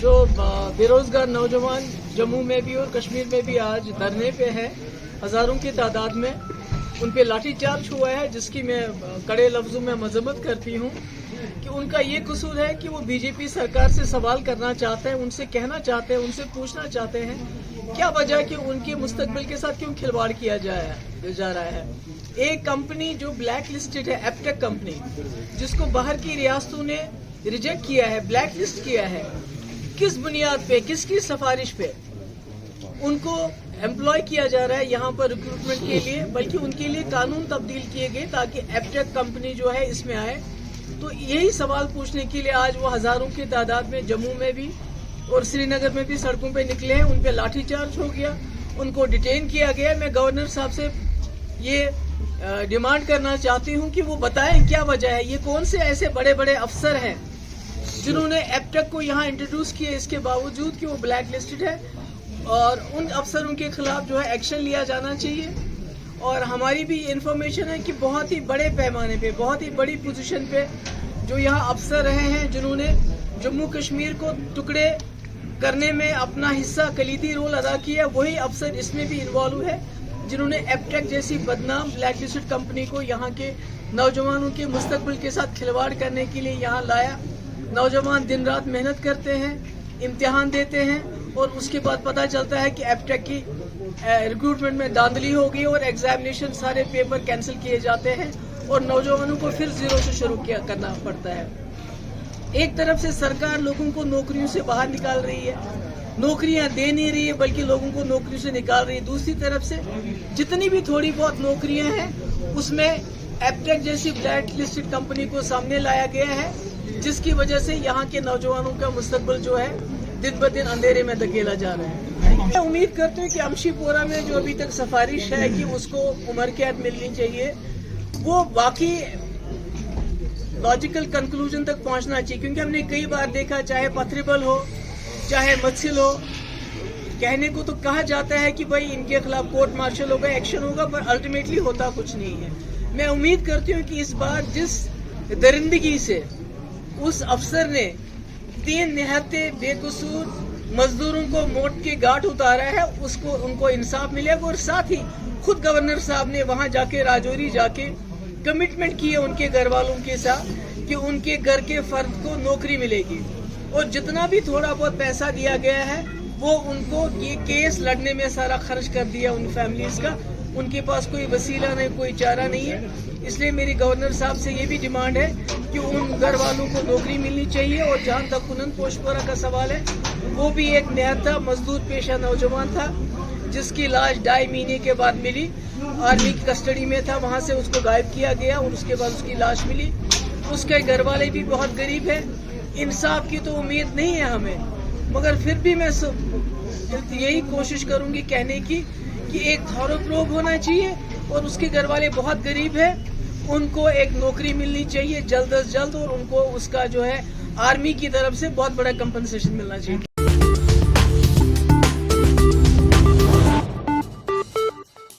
जो बेरोजगार नौजवान जम्मू में भी और कश्मीर में भी आज धरने पे है, हजारों की तादाद में उन पे लाठीचार्ज हुआ है, जिसकी मैं कड़े लफ्जों में मजम्मत करती हूँ कि उनका ये कसूर है कि वो बीजेपी सरकार से सवाल करना चाहते हैं, उनसे कहना चाहते हैं, उनसे पूछना चाहते हैं क्या वजह कि उनके मुस्तकबिल के साथ क्यों खिलवाड़ किया जा रहा है। एक कंपनी जो ब्लैक लिस्टेड है, एपटेक कंपनी, जिसको बाहर की रियासतों ने रिजेक्ट किया है, ब्लैक लिस्ट किया है, किस बुनियाद पे, किसकी सिफारिश पे उनको एम्प्लॉय किया जा रहा है यहाँ पर रिक्रूटमेंट के लिए, बल्कि उनके लिए कानून तब्दील किए गए ताकि एपटेक कंपनी जो है इसमें आए। तो यही सवाल पूछने के लिए आज वो हजारों की तादाद में जम्मू में भी और श्रीनगर में भी सड़कों पे निकले हैं। उन पे लाठीचार्ज हो गया, उनको डिटेन किया गया। मैं गवर्नर साहब से ये डिमांड करना चाहती हूँ कि वो बताएं क्या वजह है, ये कौन से ऐसे बड़े बड़े अफसर हैं जिन्होंने एपटेक को यहाँ इंट्रोड्यूस किया, इसके बावजूद कि वो ब्लैक लिस्टेड है, और उन अफसरों के खिलाफ जो है एक्शन लिया जाना चाहिए। और हमारी भी इंफॉर्मेशन है कि बहुत ही बड़े पैमाने पे, बहुत ही बड़ी पोजीशन पे जो यहाँ अफसर रहे हैं, जिन्होंने जम्मू कश्मीर को टुकड़े करने में अपना हिस्सा, कलीदी रोल अदा किया, वही अफसर इसमें भी इन्वॉल्व है, जिन्होंने एपटेक जैसी बदनाम ब्लैक लिस्टेड कंपनी को यहाँ के नौजवानों के मुस्तकबिल के साथ खिलवाड़ करने के लिए यहाँ लाया। नौजवान दिन रात मेहनत करते हैं, इम्तिहान देते हैं, और उसके बाद पता चलता है कि एपटेक की रिक्रूटमेंट में धांधली हो गई और एग्जामिनेशन सारे पेपर कैंसिल किए जाते हैं और नौजवानों को फिर जीरो से शुरू करना पड़ता है। एक तरफ से सरकार लोगों को नौकरियों से बाहर निकाल रही है, नौकरियां दे नहीं रही है, बल्कि लोगों को नौकरियों से निकाल रही है। दूसरी तरफ से जितनी भी थोड़ी बहुत नौकरियां हैं उसमें एपटेक जैसी ब्लैक लिस्टेड कंपनी को सामने लाया गया है, जिसकी वजह से यहाँ के नौजवानों का मुस्तकबिल जो है दिन ब दिन अंधेरे में धकेला जा रहा है। मैं उम्मीद करती हूँ कि अमशीपोरा में जो अभी तक सिफारिश है कि उसको उम्र कैद मिलनी चाहिए, वो वाकई लॉजिकल कंक्लूजन तक पहुँचना चाहिए, क्योंकि हमने कई बार देखा, चाहे पथरेबल हो चाहे मत्सिल हो, कहने को तो कहा जाता है कि भाई इनके खिलाफ कोर्ट मार्शल होगा, एक्शन होगा, पर अल्टीमेटली होता कुछ नहीं है। मैं उम्मीद करती हूँ कि इस बार जिस दरिंदगी से उस अफसर ने 3 निहत्ते बेकसूर मजदूरों को मौत के घाट उतारा है, उसको उनको इंसाफ मिलेगा। और साथ ही खुद गवर्नर साहब ने वहां जाके राजौरी जाके कमिटमेंट की है उनके घर वालों के साथ कि उनके घर के फर्द को नौकरी मिलेगी, और जितना भी थोड़ा बहुत पैसा दिया गया है वो उनको ये केस लड़ने में सारा खर्च कर दिया उन फैमिलीज का। उनके पास कोई वसीला नहीं, कोई चारा नहीं है। इसलिए मेरी गवर्नर साहब से ये भी डिमांड है कि उन घर वालों को नौकरी मिलनी चाहिए। और जहाँ तक कुनन पोशपोरा का सवाल है, वो भी एक निहत्ता मजदूर पेशा नौजवान था, जिसकी लाश 2.5 महीने के बाद मिली, आर्मी की कस्टडी में था, वहाँ से उसको गायब किया गया और उसके बाद उसकी लाश मिली। उसके घर वाले भी बहुत गरीब है, इंसाफ की तो उम्मीद नहीं है हमें, मगर फिर भी मैं यही कोशिश करूंगी कहने की कि एक थॉरो प्रोब होना चाहिए, और उसके घर वाले बहुत गरीब है, उनको एक नौकरी मिलनी चाहिए जल्द अज जल्द, और उनको उसका जो है आर्मी की तरफ से बहुत बड़ा कंपनसेशन मिलना चाहिए।